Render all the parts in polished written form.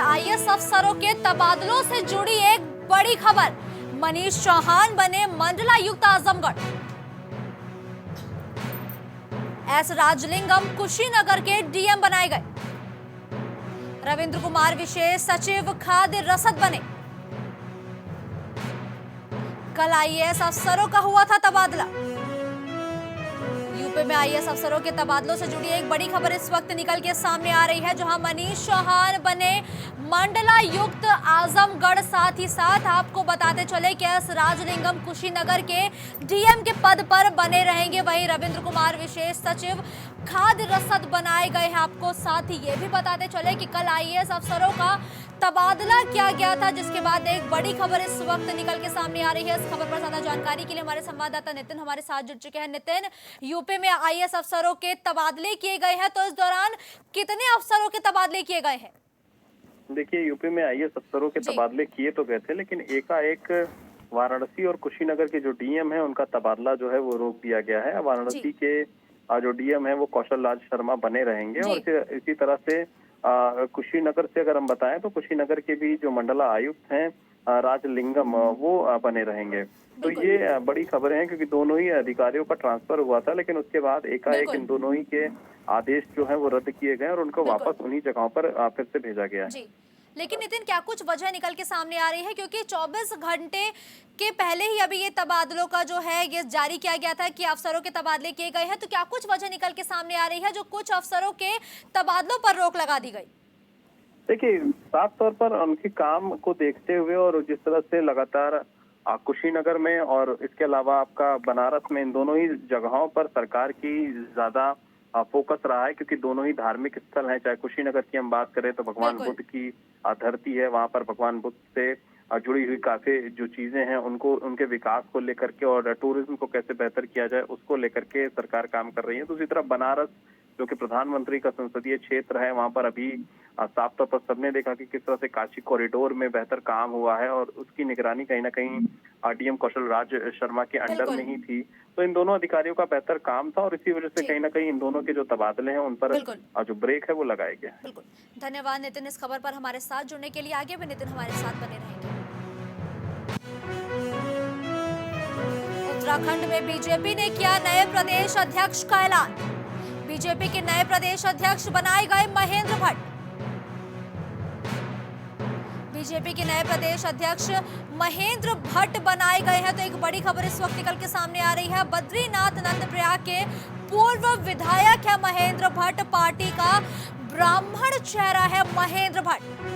IAS अफसरों के तबादलों से जुड़ी एक बड़ी खबर। मनीष चौहान बने मंडलायुक्त आजमगढ़। एस राजलिंगम कुशीनगर के डीएम बनाए गए। रविंद्र कुमार विशेष सचिव खाद्य रसद बने। कल आईएएस अफसरों का हुआ था तबादला। यूपी में आईएएस अफसरों के तबादलों से जुड़ी एक बड़ी खबर इस वक्त निकल के सामने आ रही है, जहां मनीष चौहान बने मंडलायुक्त आजमगढ़। साथ ही साथ आपको बताते चले कि एस राजलिंगम कुशीनगर के डीएम के पद पर बने रहेंगे। वहीं रविंद्र कुमार विशेष सचिव खाद्य रसद बनाए गए हैं। आपको साथ ही ये भी बताते चले कि कल आईएएस अफसरों का तबादला किया गया था, जिसके बाद एक बड़ी खबर इस वक्त निकल के सामने आ रही है। इस खबर पर ज्यादा जानकारी के लिए हमारे संवाददाता नितिन हमारे साथ जुड़ चुके हैं। नितिन, यूपी में आईएएस अफसरों के तबादले किए गए हैं, तो इस दौरान कितने अफसरों के तबादले किए गए हैं? देखिए, यूपी में आईएएस अफसरों के तबादले किए तो गए थे, लेकिन एकाएक वाराणसी और कुशीनगर के जो डीएम है उनका तबादला जो है वो रोक दिया गया है। वाराणसी के जो डीएम है वो कौशल राज शर्मा बने रहेंगे और इसी तरह से कुशीनगर से अगर हम बताएं तो कुशीनगर के भी जो मंडला आयुक्त हैं राजलिंगम वो बने रहेंगे। तो ये बड़ी खबर है, क्योंकि दोनों ही अधिकारियों का ट्रांसफर हुआ था, लेकिन उसके बाद एकाएक इन दोनों ही के आदेश जो है वो रद्द किए गए और उनको वापस उन्हीं जगहों पर फिर से भेजा गया है। लेकिन नितिन, क्या कुछ वजह निकल के सामने आ रही है? क्योंकि 24 घंटे के पहले ही अभी ये तबादलों का जो है ये जारी किया गया था कि अफसरों के तबादले किए गए हैं, तो क्या कुछ वजह निकल के सामने आ रही है जो कुछ अफसरों के तबादलों पर रोक लगा दी गई? देखिए, साफ तौर पर उनके काम को देखते हुए और जिस तरह से लगातार कुशीनगर में और इसके अलावा आपका बनारस में, इन दोनों ही जगहों पर सरकार की ज्यादा फोकस रहा है, क्योंकि दोनों ही धार्मिक स्थल हैं। चाहे कुशीनगर की हम बात करें तो भगवान बुद्ध की धरती है, वहां पर भगवान बुद्ध से जुड़ी हुई काफी जो चीजें हैं उनको, उनके विकास को लेकर के और टूरिज्म को कैसे बेहतर किया जाए उसको लेकर के सरकार काम कर रही है। दूसरी तरफ बनारस, जो कि प्रधानमंत्री का संसदीय क्षेत्र है, वहां पर अभी साफ तौर पर सबने देखा कि किस तरह से काशी कॉरिडोर में बेहतर काम हुआ है और उसकी निगरानी कहीं ना कहीं डीएम कौशल राज शर्मा के अंडर में ही थी। तो इन दोनों अधिकारियों का बेहतर काम था और इसी वजह से कहीं ना कहीं इन दोनों के जो तबादले हैं उन पर जो ब्रेक है वो लगाए गए। बिल्कुल, धन्यवाद नितिन इस खबर पर हमारे साथ जुड़ने के लिए। आगे भी नितिन हमारे साथ बने रहेंगे। उत्तराखंड में बीजेपी ने किया नए प्रदेश अध्यक्ष का ऐलान। बीजेपी के नए प्रदेश अध्यक्ष बनाए गए महेंद्र भट्ट। बीजेपी के नए प्रदेश अध्यक्ष महेंद्र भट्ट बनाए गए हैं। तो एक बड़ी खबर इस वक्त निकल के सामने आ रही है। बद्रीनाथ नंदप्रयाग के पूर्व विधायक है महेंद्र भट्ट। पार्टी का ब्राह्मण चेहरा है महेंद्र भट्ट।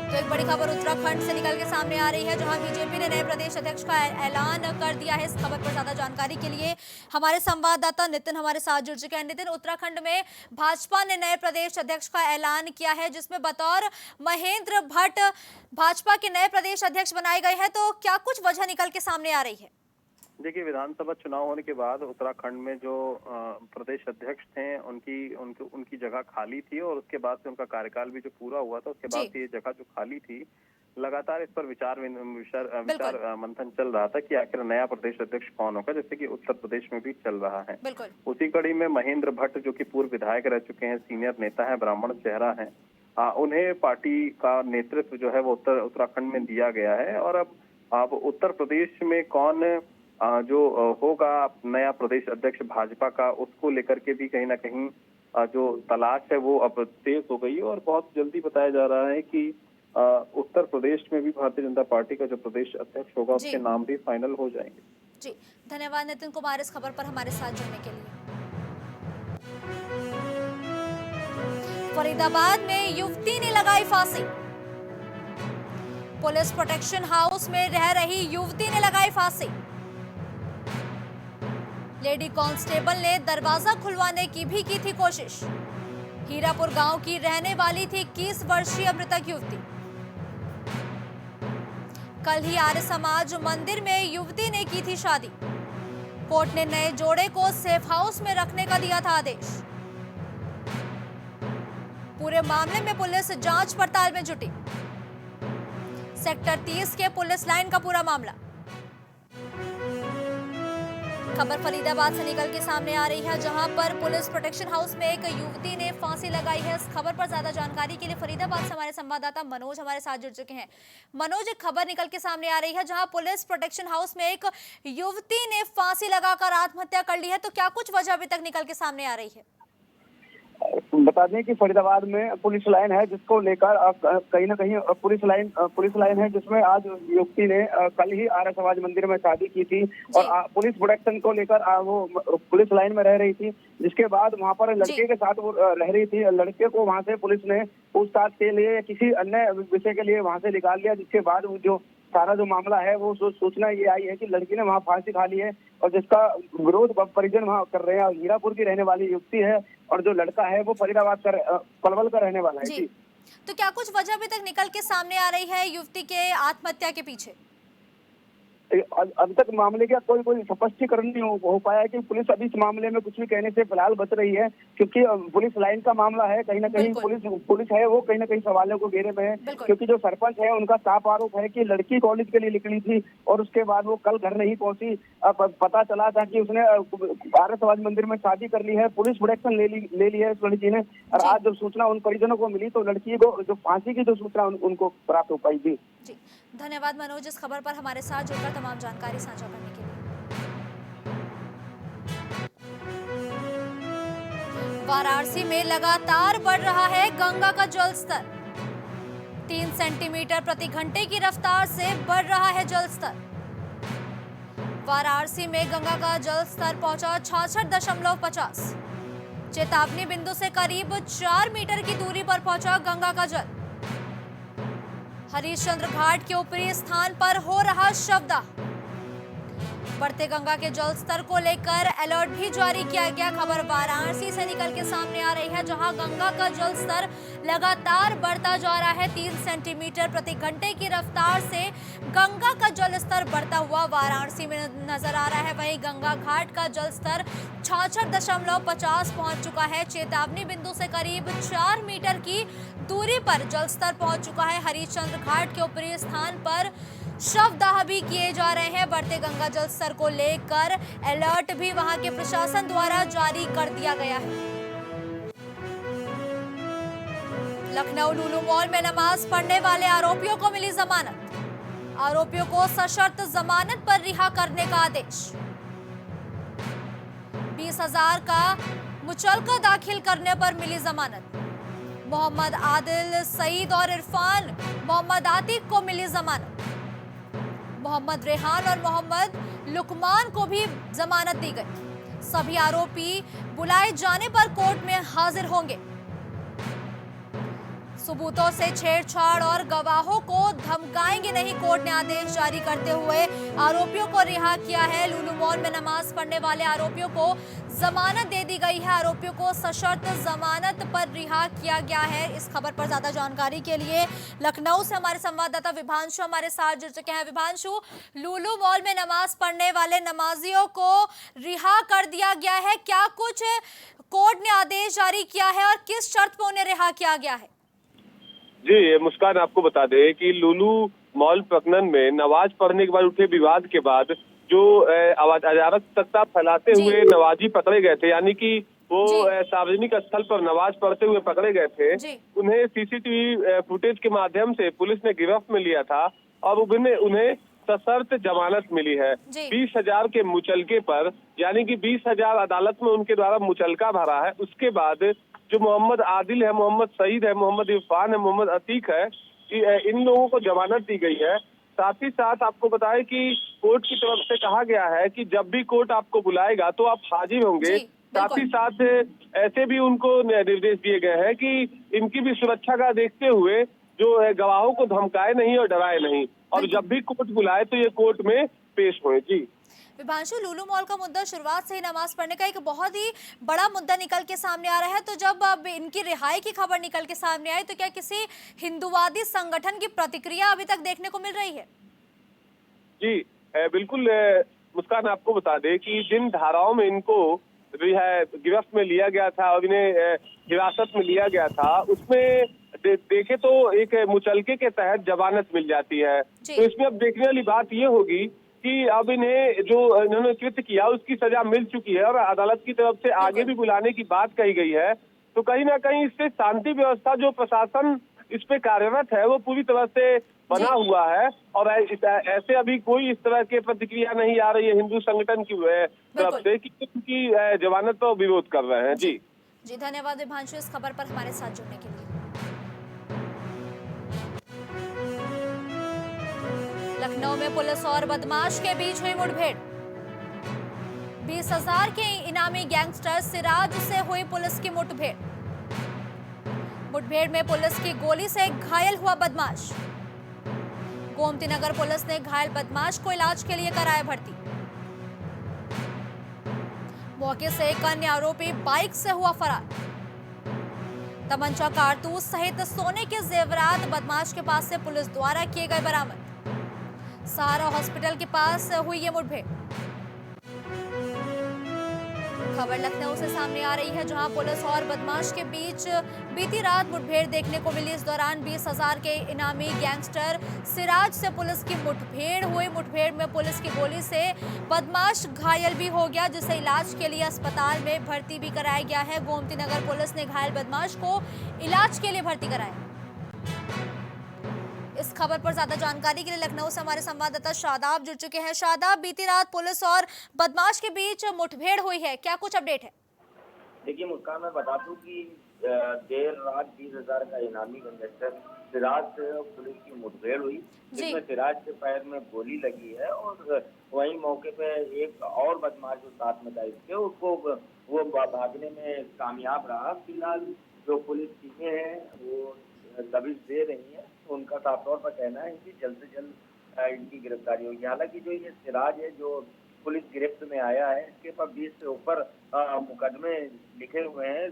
तो एक बड़ी खबर उत्तराखंड से निकल के सामने आ रही है, जहां बीजेपी ने नए प्रदेश अध्यक्ष का ऐलान कर दिया है। इस खबर पर ज्यादा जानकारी के लिए हमारे संवाददाता नितिन हमारे साथ जुड़ चुके हैं। नितिन, उत्तराखंड में भाजपा ने नए प्रदेश अध्यक्ष का ऐलान किया है, जिसमें बतौर महेंद्र भट्ट भाजपा के नए प्रदेश अध्यक्ष बनाए गए हैं। तो क्या कुछ वजह निकल के सामने आ रही है? देखिए, विधानसभा चुनाव होने के बाद उत्तराखंड में जो प्रदेश अध्यक्ष थे उनकी जगह खाली थी और उसके बाद से उनका कार्यकाल भी जो पूरा हुआ था उसके बाद से ये जगह जो खाली थी, लगातार इस पर विचार मंथन चल रहा था कि आखिर नया प्रदेश अध्यक्ष कौन होगा, जैसे कि उत्तर प्रदेश में भी चल रहा है। उसी कड़ी में महेंद्र भट्ट, जो कि पूर्व विधायक रह चुके हैं, सीनियर नेता है, ब्राह्मण चेहरा है, उन्हें पार्टी का नेतृत्व जो है वो उत्तराखंड में दिया गया है। और अब उत्तर प्रदेश में कौन जो होगा नया प्रदेश अध्यक्ष भाजपा का, उसको लेकर के भी कहीं ना कहीं जो तलाश है वो अब तेज हो गई है और बहुत जल्दी बताया जा रहा है कि उत्तर प्रदेश में भी भारतीय जनता पार्टी का जो प्रदेश अध्यक्ष होगा उसके नाम भी फाइनल हो जाएंगे। जी, धन्यवाद नितिन कुमार इस खबर पर हमारे साथ जुड़ने के लिए। फरीदाबाद में युवती ने लगाई फांसी। पुलिस प्रोटेक्शन हाउस में रह रही युवती ने लगाई फांसी। लेडी कांस्टेबल ने दरवाजा खुलवाने की भी की थी कोशिश। हीरापुर गांव की रहने वाली थी 21 वर्षीय मृतक युवती। कल ही आर्य समाज मंदिर में युवती ने की थी शादी। कोर्ट ने नए जोड़े को सेफ हाउस में रखने का दिया था आदेश। पूरे मामले में पुलिस जांच पड़ताल में जुटी। सेक्टर 30 के पुलिस लाइन का पूरा मामला। खबर फरीदाबाद से निकल के सामने आ रही है, जहां पर पुलिस प्रोटेक्शन हाउस में एक युवती ने फांसी लगाई है। इस खबर पर ज्यादा जानकारी के लिए फरीदाबाद से हमारे संवाददाता मनोज हमारे साथ जुड़ चुके हैं। मनोज, एक खबर निकल के सामने आ रही है जहां पुलिस प्रोटेक्शन हाउस में एक युवती ने फांसी लगाकर आत्महत्या कर ली है, तो क्या कुछ वजह अभी तक निकल के सामने आ रही है? बता दें कि फरीदाबाद में पुलिस लाइन है, जिसको लेकर कहीं ना कहीं पुलिस लाइन है, जिसमें आज युवती ने कल ही आर्य समाज मंदिर में शादी की थी और पुलिस प्रोटेक्शन को लेकर वो पुलिस लाइन में रह रही थी। जिसके बाद वहां पर लड़के के साथ वो रह रही थी। लड़के को वहां से पुलिस ने पूछताछ के लिए किसी अन्य विषय के लिए वहां से निकाल लिया, जिसके बाद वो जो सारा जो मामला है वो सूचना ये आई है कि लड़की ने वहाँ फांसी खा ली है और जिसका विरोध परिजन वहाँ कर रहे हैं। हीरापुर की रहने वाली युवती है और जो लड़का है वो फरीदाबाद का पलवल का रहने वाला है। जी, तो क्या कुछ वजह अभी तक निकल के सामने आ रही है युवती के आत्महत्या के पीछे? अभी तक मामले का कोई स्पष्टीकरण नहीं हो पाया कि पुलिस अभी इस मामले में कुछ भी कहने से फिलहाल बच रही है, क्योंकि पुलिस लाइन का मामला है। कहीं ना कहीं पुलिस है वो कहीं ना कहीं सवालों को घेरे में है, क्योंकि जो सरपंच है उनका साफ आरोप है कि लड़की कॉलेज के लिए निकली थी और उसके बाद वो कल घर नहीं पहुंची। पता चला था कि उसने आर्य समाज मंदिर में शादी कर ली है। पुलिस प्रोटेक्शन ले ली है इस लड़की ने और आज जब सूचना उन परिजनों को मिली तो लड़की को जो फांसी की जो सूचना उनको प्राप्त हो पाई थी। जी, धन्यवाद मनोज इस खबर पर हमारे साथ जुड़कर तमाम जानकारी साझा करने के लिए। वाराणसी में लगातार बढ़ रहा है गंगा का जलस्तर। 3 सेंटीमीटर प्रति घंटे की रफ्तार से बढ़ रहा है जलस्तर। वाराणसी में गंगा का जलस्तर पहुंचा 66.50। चेतावनी बिंदु से करीब 4 मीटर की दूरी पर पहुंचा गंगा का जल। हरिश्चंद्र घाट के ऊपरी स्थान पर हो रहा शवदाह। बढ़ते गंगा के जलस्तर को लेकर अलर्ट भी जारी किया गया। खबर वाराणसी से निकल के सामने आ रही है, जहां गंगा का जलस्तर लगातार बढ़ता जा रहा है। 3 सेंटीमीटर प्रति घंटे की रफ्तार से गंगा का जलस्तर बढ़ता हुआ वाराणसी में नजर आ रहा है। वहीं गंगा घाट का जलस्तर 66.50 पहुंच चुका है। चेतावनी बिंदु से करीब 4 मीटर की दूरी पर जलस्तर पहुंच चुका है। हरिश्चंद्र घाट के ऊपरी स्थान पर शवदाह भी किए जा रहे हैं। बढ़ते गंगा जल स्तर को लेकर अलर्ट भी वहां के प्रशासन द्वारा जारी कर दिया गया है। लखनऊ लुलु मॉल में नमाज पढ़ने वाले आरोपियों को मिली जमानत। आरोपियों को सशर्त जमानत पर रिहा करने का आदेश। 20,000 का मुचलका दाखिल करने पर मिली जमानत। मोहम्मद आदिल, सईद और इरफान मोहम्मद आतिक को मिली जमानत। मोहम्मद रेहान और मोहम्मद लुकमान को भी जमानत दी गई। सभी आरोपी बुलाए जाने पर कोर्ट में हाजिर होंगे। सबूतों से छेड़छाड़ और गवाहों को धमकाएंगे नहीं, कोर्ट ने आदेश जारी करते हुए आरोपियों को रिहा किया है। लुलु मॉल में नमाज पढ़ने वाले आरोपियों को जमानत दे दी गई है। आरोपियों को सशर्त जमानत पर रिहा किया गया है। इस खबर पर ज्यादा जानकारी के लिए लखनऊ से हमारे संवाददाता विभांशु हमारे साथ जुड़ चुके हैं। विभांशु, लुलु मॉल में नमाज पढ़ने वाले नमाजियों को रिहा कर दिया गया है, क्या कुछ कोर्ट ने आदेश जारी किया है और किस शर्त पर उन्हें रिहा किया गया है? जी मुस्कान, आपको बता दें कि लुलु मॉल प्रकरण में नमाज पढ़ने के बाद उठे विवाद के बाद जो अराजकता फैलाते हुए नमाजी पकड़े गए थे, यानी कि वो सार्वजनिक स्थल पर नमाज पढ़ते हुए पकड़े गए थे, उन्हें सीसीटीवी फुटेज के माध्यम से पुलिस ने गिरफ्त में लिया था और उन्हें सशर्त जमानत मिली है। 20,000 के मुचलके पर, यानी कि 20,000 अदालत में उनके द्वारा मुचलका भरा है। उसके बाद जो मोहम्मद आदिल है, मोहम्मद सईद है, मोहम्मद इरफान है, मोहम्मद अतीक है, इन लोगों को जमानत दी गई है। साथ ही साथ आपको बताएं कि कोर्ट की तरफ से कहा गया है कि जब भी कोर्ट आपको बुलाएगा तो आप हाजिर होंगे। साथ ही साथ ऐसे भी उनको निर्देश दिए गए हैं कि इनकी भी सुरक्षा का देखते हुए जो गवाहों को धमकाए नहीं और डराए नहीं, और जब भी कोर्ट बुलाए तो ये कोर्ट में पेश हुए। जी विभांशु, लुलु मॉल का मुद्दा शुरुआत से ही नमाज पढ़ने का एक बहुत ही बड़ा मुद्दा निकल के सामने आ रहा है, तो जब अब इनकी रिहाई की खबर निकल के सामने आई तो क्या किसी हिंदुवादी संगठन की प्रतिक्रिया अभी तक देखने को मिल रही है? जी बिल्कुल मुस्कान, आपको बता दें कि जिन धाराओं में इनको गिरफ्त में लिया गया था और इन्हें हिरासत में लिया गया था, उसमें देखे तो एक मुचलके के तहत जमानत मिल जाती है। तो इसमें अब देखने वाली बात ये होगी कि अब इन्हें जो इन्होंने कृत्य किया उसकी सजा मिल चुकी है और अदालत की तरफ से आगे भी बुलाने की बात कही गई है। तो कहीं ना कहीं इससे शांति व्यवस्था जो प्रशासन इस पे कार्यरत है वो पूरी तरह से बना हुआ है और ऐसे अभी कोई इस तरह के प्रतिक्रिया नहीं आ रही है हिंदू संगठन की तरफ से कि उनकी जमानत पर विरोध कर रहे हैं। जी जी, धन्यवाद विभांशु इस खबर पर हमारे साथ जुड़ने के लिए। लखनऊ में पुलिस और बदमाश के बीच हुई मुठभेड़। 20,000 के इनामी गैंगस्टर सिराज से हुई पुलिस की मुठभेड़। मुठभेड़ में पुलिस की गोली से घायल हुआ बदमाश। गोमती नगर पुलिस ने घायल बदमाश को इलाज के लिए कराया भर्ती। मौके से एक अन्य आरोपी बाइक से हुआ फरार। तमंचा, कारतूस सहित सोने के जेवरात बदमाश के पास से पुलिस द्वारा किए गए बरामद। सहारा हॉस्पिटल के पास हुई ये मुठभेड़। खबर लखनऊ से सामने आ रही है, जहां पुलिस और बदमाश के बीच बीती रात मुठभेड़ देखने को मिली। इस दौरान 20,000 के इनामी गैंगस्टर सिराज से पुलिस की मुठभेड़ हुई। मुठभेड़ में पुलिस की गोली से बदमाश घायल भी हो गया, जिसे इलाज के लिए अस्पताल में भर्ती भी कराया गया है। गोमती नगर पुलिस ने घायल बदमाश को इलाज के लिए भर्ती कराया। इस खबर पर ज्यादा जानकारी के लिए लखनऊ से हमारे संवाददाता शादाब जुड़ चुके हैं। शादाब, बीती रात पुलिस और बदमाश के बीच मुठभेड़ हुई है, क्या कुछ अपडेट है? देखिए मुस्कान, मैं बता दूं कि देर रात 20,000 का इनामी गैंगस्टर सिराज से पुलिस की मुठभेड़ हुई, जिसमें सिराज के पैर में गोली लगी है और वहीं मौके पे एक और बदमाश जो साथ में था इसके, उसको वो भागने में कामयाब रहा। फिलहाल जो पुलिस टीमें हैं वो दबिश दे रही है, उनका साफ तौर पर कहना है कि जल्द से जल्द इनकी गिरफ्तारी होगी। हालांकि जो ये सिराज है जो पुलिस गिरफ्त में आया है, इसके पर 20 से ऊपर मुकदमे लिखे हुए हैं।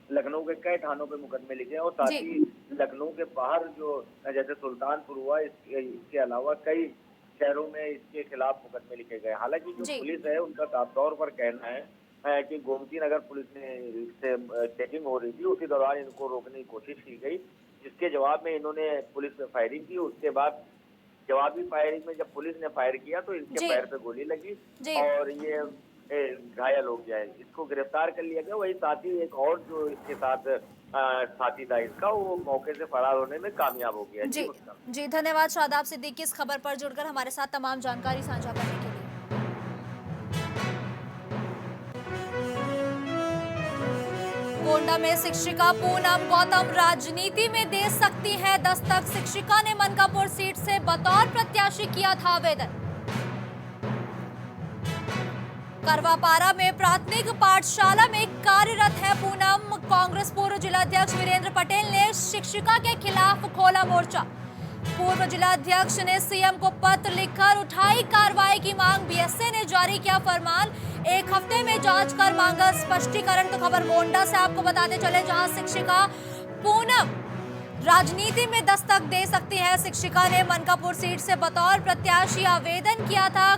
लखनऊ के कई थानों पे मुकदमे लिखे हैं और साथ ही लखनऊ के बाहर जो जैसे सुल्तानपुर हुआ, इसके अलावा कई शहरों में इसके खिलाफ मुकदमे लिखे गए। हालांकि जो पुलिस है उनका साफ तौर पर कहना है कि गोमती नगर पुलिस ने इससे चेकिंग हो रही थी, उसी दौरान इनको रोकने की कोशिश की गई, जिसके जवाब में इन्होंने पुलिस पे फायरिंग की। उसके बाद जवाबी फायरिंग में जब पुलिस ने फायर किया तो इसके पैर पे गोली लगी और ये घायल हो गया है। इसको गिरफ्तार कर लिया गया। वही साथ ही एक और जो इसके साथ साथी था इसका, वो मौके से फरार होने में कामयाब हो गया। जी, धन्यवाद शादाब सिद्दीकी इस खबर पर जुड़कर हमारे साथ तमाम जानकारी साझा करने के लिए। गोंडा में शिक्षिका पूनम गौतम राजनीति में दे सकती है दस्तक। शिक्षिका ने मनकापुर सीट से बतौर प्रत्याशी किया था आवेदन। करवापारा में प्राथमिक पाठशाला में कार्यरत है पूनम। कांग्रेस पूर्व जिलाध्यक्ष वीरेंद्र पटेल ने शिक्षिका के खिलाफ खोला मोर्चा। पूर्व जिलाध्यक्ष ने सीएम को पत्र लिखकर उठाई कार्रवाई की मांग। बीएसए ने जारी किया फरमान, 1 हफ्ते में जांच कर मांगा स्पष्टीकरण। तो खबर गोंडा से आपको बताते चले, जहां शिक्षिका पूनम राजनीति में दस्तक दे सकती है। शिक्षिका ने मनकापुर सीट से बतौर प्रत्याशी आवेदन किया था।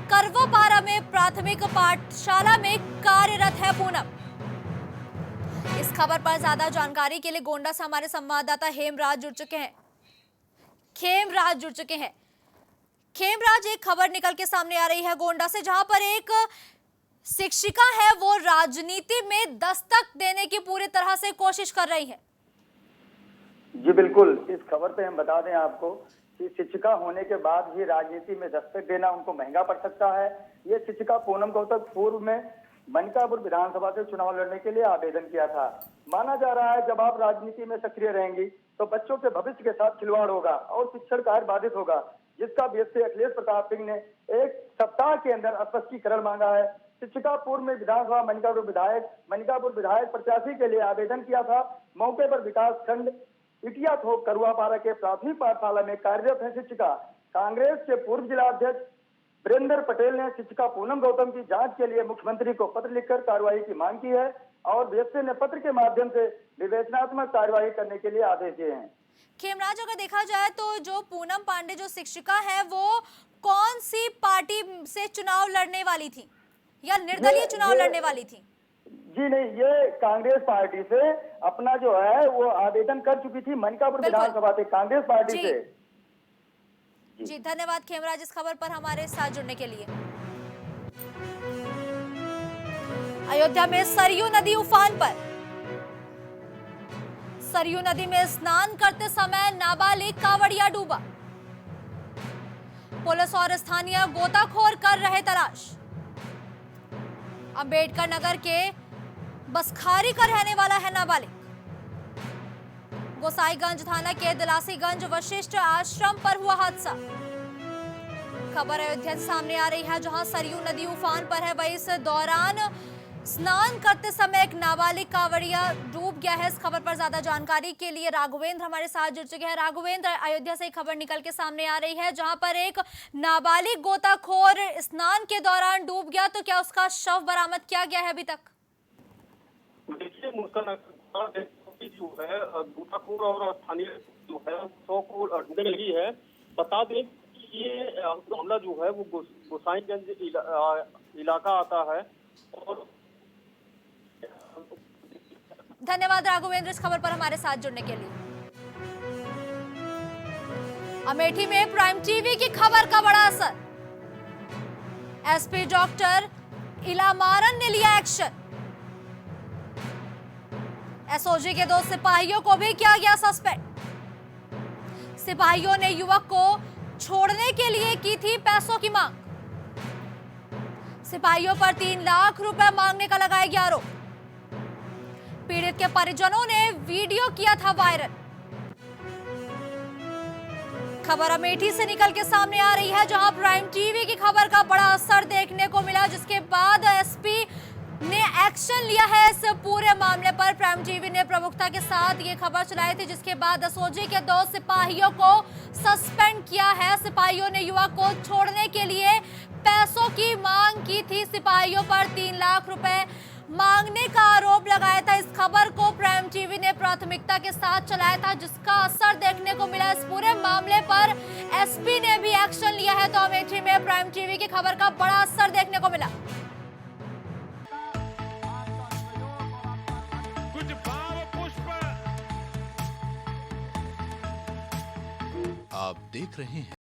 करवापारा में प्राथमिक पाठशाला में कार्यरत है पूनम। इस खबर पर ज्यादा जानकारी के लिए गोंडा से हमारे संवाददाता हेमराज जुड़ चुके हैं। खेमराज, एक खबर निकल के सामने आ रही है गोंडा से, जहां पर एक शिक्षिका है वो राजनीति में दस्तक देने की पूरी तरह से कोशिश कर रही है। जी बिल्कुल, इस खबर पे हम बता दें आपको कि शिक्षिका होने के बाद ही राजनीति में दस्तक देना उनको महंगा पड़ सकता है। ये शिक्षिका पूनम गौतम पूर्व में मनकापुर विधानसभा से चुनाव लड़ने के लिए आवेदन किया था। माना जा रहा है जब आप राजनीति में सक्रिय रहेंगी तो बच्चों के भविष्य के साथ खिलवाड़ होगा और शिक्षण कार्य बाधित होगा, जिसका बीएसए अखिलेश प्रताप सिंह ने 1 सप्ताह के अंदर स्पष्टीकरण मांगा है। शिक्षिका पूर्व में विधानसभा मनकापुर विधायक प्रत्याशी के लिए आवेदन किया था। मौके पर विकास खंड इटिया थोक करुआपारा के प्राथमिक पाठशाला में कार्यरत है शिक्षिका। कांग्रेस के पूर्व जिलाध्यक्ष वीरेंद्र पटेल ने शिक्षिका पूनम गौतम की जांच के लिए मुख्यमंत्री को पत्र लिखकर कार्रवाई की मांग की है और बीएसए ने पत्र के माध्यम से विवेचनात्मक कार्रवाई करने के लिए आदेश दिए हैं। खेमराज, अगर देखा जाए तो जो पूनम पांडे जो शिक्षिका है वो कौन सी पार्टी से चुनाव लड़ने वाली थी या निर्दलीय चुनाव लड़ने वाली थी? जी नहीं, ये कांग्रेस पार्टी से अपना जो है वो आवेदन कर चुकी थी मनकापुर विधानसभा से कांग्रेस पार्टी से। जी धन्यवाद खेमराज इस खबर पर हमारे साथ जुड़ने के लिए। अयोध्या में सरयू नदी उफान पर। सरयू नदी में स्नान करते समय नाबालिग कांवड़िया डूबा। पुलिस और स्थानीय गोताखोर कर रहे तलाश। अंबेडकर नगर के बसखारी का रहने वाला है नाबालिग। गोसाईगंज थाना के दिलासीगंज वशिष्ठ आश्रम पर हुआ हादसा। खबर अयोध्या से सामने आ रही है जहां सरयू नदी उफान पर है। वहीं इस दौरान स्नान करते समय एक नाबालिग कांवड़िया डूब गया है। इस खबर पर ज्यादा जानकारी के लिए राघवेंद्र हमारे साथ जुड़ चुके हैं। राघवेंद्र, अयोध्या से एक खबर निकल के सामने आ रही है जहां पर एक नाबालिग गोताखोर स्नान के दौरान डूब गया, तो क्या उसका शव बरामद किया गया है अभी तक? देखिए मुस्कान, जो है गोताखोर और स्थानीय जो है शव को ढूंढने लगी है। बता दें कि ये मामला जो है वो गोसाईगंज इलाका आता है। और धन्यवाद राघवेंद्र इस खबर पर हमारे साथ जुड़ने के लिए। अमेठी में प्राइम टीवी की खबर का बड़ा असर। एसपी डॉक्टर इलामारन ने लिया एक्शन। एसओजी के 2 सिपाहियों को भी किया गया सस्पेंड। सिपाहियों ने युवक को छोड़ने के लिए की थी पैसों की मांग। सिपाहियों पर 3 लाख रुपए मांगने का लगाया गया आरोप। पीड़ित के परिजनों ने वीडियो किया था वायरल। खबर अमेठी से निकल के सामने आ रही है जहां प्राइम टीवी की खबर का बड़ा असर देखने को मिला, जिसके बाद एसपी ने एक्शन लिया है इस पूरे मामले पर। प्राइम टीवी ने प्रमुखता के साथ ये खबर चलाई थी, जिसके बाद एसओजी के 2 सिपाहियों को सस्पेंड किया है। सिपाहियों ने युवक को छोड़ने के लिए पैसों की मांग की थी। सिपाहियों पर 3 लाख रुपए मांगने का आरोप लगाया था। इस खबर को प्राइम टीवी ने प्राथमिकता के साथ चलाया था, जिसका असर देखने को मिला। इस पूरे मामले पर एसपी ने भी एक्शन लिया है, तो अमेठी में प्राइम टीवी की खबर का बड़ा असर देखने को मिला। कुछ भाव पुष्प आप देख रहे हैं।